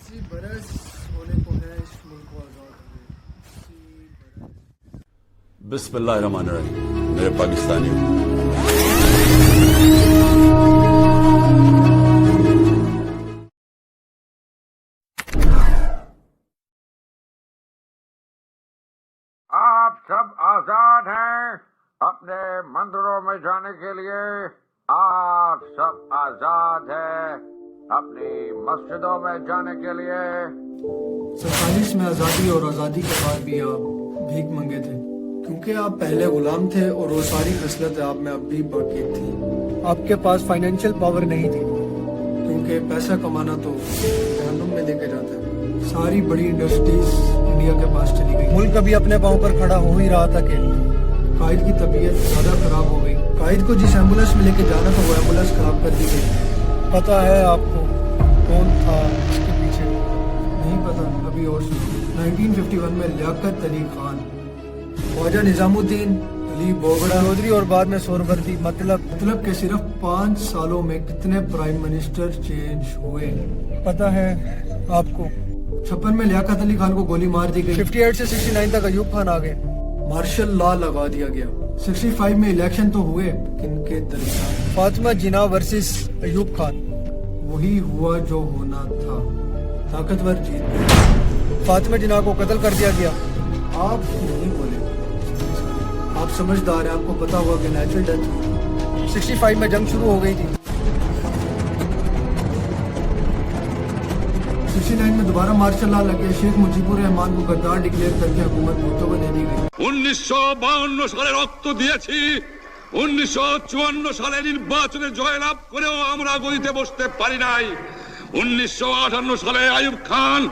80 برس ہونے کو ہے اس ملک کو آزاد ہوئے. 80 برس. بسم اللہ الرحمن الرحیم. میرے پاکستانیوں، آپ سب آزاد ہیں اپنے مندروں میں جانے کے لیے. آپ سب آزاد ہیں اپنی مسجدوں میں جانے کے لیے. 47 میں آزادی اور آزادی کے بعد بھی آپ بھیک منگے تھے کیونکہ آپ پہلے غلام تھے اور وہ ساری خصلتیں آپ میں اب بھی باقی تھی. آپ کے پاس فائنینشیل پاور نہیں تھی کیونکہ پیسہ کمانا تو جہنم میں لے کے جاتا ہے. ساری بڑی انڈسٹریز انڈیا کے پاس چلی گئی. ملک ابھی اپنے پاؤں پر کھڑا ہو ہی رہا تھا کہ قائد کی طبیعت زیادہ خراب ہو گئی. قائد کو جس ایمبولینس میں لے کے جانا تھا وہ ایمبولینس خراب کر دی گئی. پتہ ہے آپ کو کون تھا اس کے پیچھے؟ نہیں پتہ. ابھی اور سنو. 1951 میں لیاقت علی خان، خواجہ نظام الدین علی بوگڑا چودھری اور بعد میں سہروردی. مطلب کہ صرف 5 سالوں میں کتنے پرائم منسٹر چینج ہوئے پتہ ہے آپ کو؟ 56 میں لیاقت علی خان کو گولی مار دی گئی. 58 سے 69 تک ایوب خان آ گئے. مارشل لا لگا دیا گیا. 65 میں الیکشن تو ہوئے کن کے درمیان؟ فاطمہ جناح ورسس ایوب خان. وہی ہوا جو ہونا تھا. طاقتور جیت گئے. فاطمہ جناح کو قتل کر دیا گیا. آپ نہیں بولے، آپ سمجھدار ہیں. آپ کو پتا ہوا کہ نیچرل ڈیتھ. 65 میں جنگ شروع ہو گئی تھی. 69 میں دوبارہ مارشل لا لگے. شیخ مجیب الرحمان کو غدار ڈکلیئر کر کے حکومت بھٹو کو دے دی گئی. 1952 সালে রক্ত দিয়েছি, 1954 সালে নির্বাচনে জয়লাভ করেও আমরা গদিতে বসতে পারি নাই. 1958 সালে আইয়ুব খান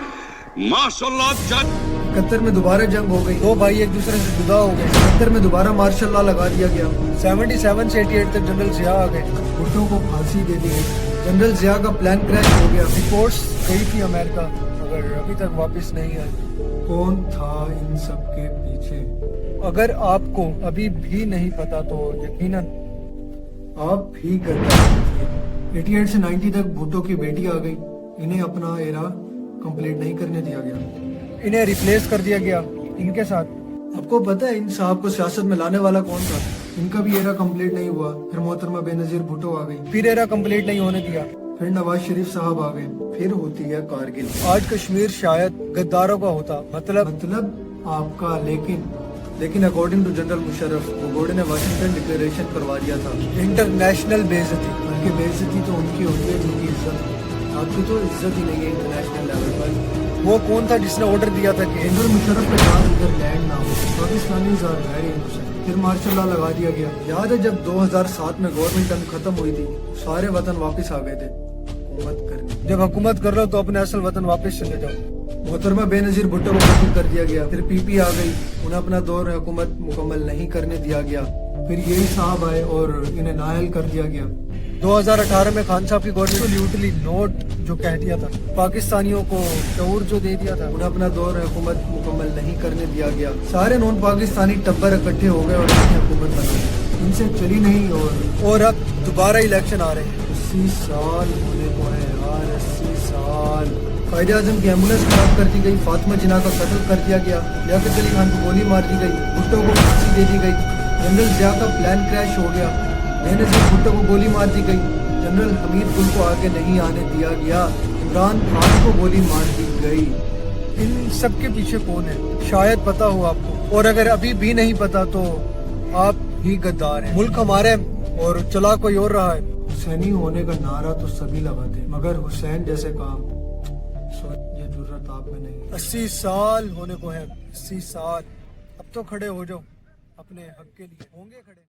মাশাআল্লাহ 71 میں دوبارہ جنگ ہو گئی. 2 بھائی ایک دوسرے سے جدا ہو گئے. 70 میں دوبارہ مارشل لا لگا دیا گیا. 77 سے 88 تک جنرل ضیاء آ گئے. بھٹو کو پھانسی دے دی گئی. جنرل ضیاء کا پلان کریش ہو گیا. رپورٹس گئی تھی امریکہ مگر ابھی تک واپس نہیں آئی. کون تھا ان سب کے پیچھے؟ اگر آپ کو ابھی بھی نہیں پتا تو یقیناً آپ بھی کرتے ہیں. 88 سے 90 تک بھٹو کی بیٹی آ گئی. انہیں اپنا ایرا کمپلیٹ نہیں کرنے دیا گیا. انہیں ریپلیس کر دیا گیا ان کے ساتھ. آپ کو پتا ہے ان صاحب کو سیاست میں لانے والا کون تھا؟ ان کا بھی ایرا کمپلیٹ نہیں ہوا. پھر محترمہ بے نظیر بھٹو آ گئی. پھر ایرا کمپلیٹ نہیں ہونے دیا. پھر نواز شریف صاحب آ گئے. پھر ہوتی ہے کارگل. آج کشمیر شاید غداروں کا ہوتا. مطلب آپ کا. لیکن اکارڈنگ ٹو جنرل مشرف بھگوڑے نے واشنگٹن ڈکلیریشن کروا دیا تھا. انٹرنیشنل بے عزتی. بلکہ بے عزتی تو ان کی ہوتی ہے جن کی عزت. آپ کی تو عزت ہی نہیں ہے انٹرنیشنل لیول پر. وہ کون تھا جس نے آرڈر دیا تھا کہ جنرل مشرف کے پاس ادھر لینڈ نہ ہو؟ Pakistanis are very innocent. پھر مارشل لا لگا دیا گیا. یاد ہے جب 2007 میں گورنمنٹ ٹرم ختم ہوئی تھی سارے وطن واپس آ گئے تھے حکومت کرنے. جب حکومت کر رہا ہو تو اپنے اصل وطن واپس چلے جاؤ. محترمہ بے نظیر بھٹو کو قتل کر دیا گیا. پھر پی پی آ گئی. انہیں اپنا دور حکومت مکمل نہیں کرنے دیا گیا. پھر یہی صاحب آئے اور انہیں نااہل کر دیا گیا. 2018 میں خان صاحب کی گورنمنٹ لیوٹلی نوٹ جو کہہ دیا تھا پاکستانیوں کو شعور جو دے دیا تھا انہیں اپنا دور حکومت مکمل نہیں کرنے دیا گیا. سارے نون پاکستانی ٹبر اکٹھے ہو گئے اور حکومت بنا دی. ان سے چلی نہیں اور اب دوبارہ الیکشن آ رہے ہیں. 80 سال ہونے کو ہے یار. 80 سال. قائد اعظم کی ایمبولینس خراب کر دی گئی. فاطمہ جناح کا قتل کر دیا گیا. لیاقت علی خان کو گولی مار دی گئی. بھٹو کو پھانسی دے دی گئی. جنرل ضیاء کا پلان کریش ہو گیا. بے نظیر بھٹو کو گولی مار دی گئی. جنرل حمید گل کو آگے نہیں آنے دیا گیا. عمران خان کو گولی مار دی گئی. ان سب کے پیچھے کون ہے شاید پتا ہو آپ کو، اور اگر ابھی بھی نہیں پتا تو آپ ہی غدار ہیں. ملک ہمارے اور چلا کوئی اور رہا ہے. حسینی ہونے کا نعرہ تو سبھی لگاتے مگر حسین جیسے کام یہ ضرورت آپ میں نہیں. 80 سال ہونے کو ہے. 80 سال. اب تو کھڑے ہو جاؤ. اپنے حق کے لیے ہوں گے کھڑے.